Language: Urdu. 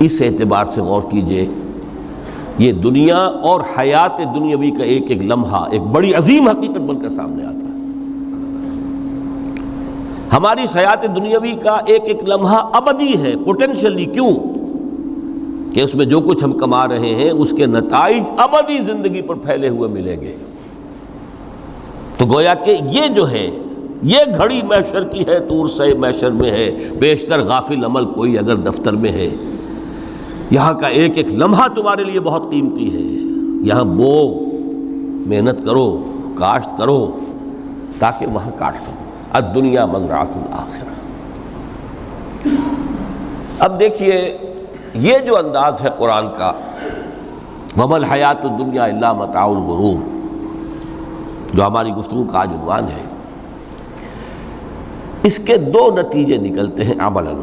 اس اعتبار سے غور کیجئے، یہ دنیا اور حیات دنیاوی کا ایک ایک لمحہ ایک بڑی عظیم حقیقت بن کر سامنے آتا ہے۔ ہماری حیات دنیاوی کا ایک ایک لمحہ ابدی ہے پوٹینشلی، کیوں کہ اس میں جو کچھ ہم کما رہے ہیں اس کے نتائج ابدی زندگی پر پھیلے ہوئے ملیں گے۔ تو گویا کہ یہ جو ہے یہ گھڑی محشر کی ہے، طور سے محشر میں ہے، بیشتر غافل عمل کوئی اگر دفتر میں ہے، یہاں کا ایک ایک لمحہ تمہارے لیے بہت قیمتی ہے۔ یہاں بو، محنت کرو، کاشت کرو تاکہ وہاں کاٹ سکو۔ الدنیا مزرعۃ الآخرہ۔ اب دیکھیے یہ جو انداز ہے قرآن کا، وَمَا الْحَيَاةُ الدُّنْيَا إِلَّا مَتَاعُ الْغُرُورِ، جو ہماری گفتگو کا آج عنوان ہے، اس کے دو نتیجے نکلتے ہیں عملاً۔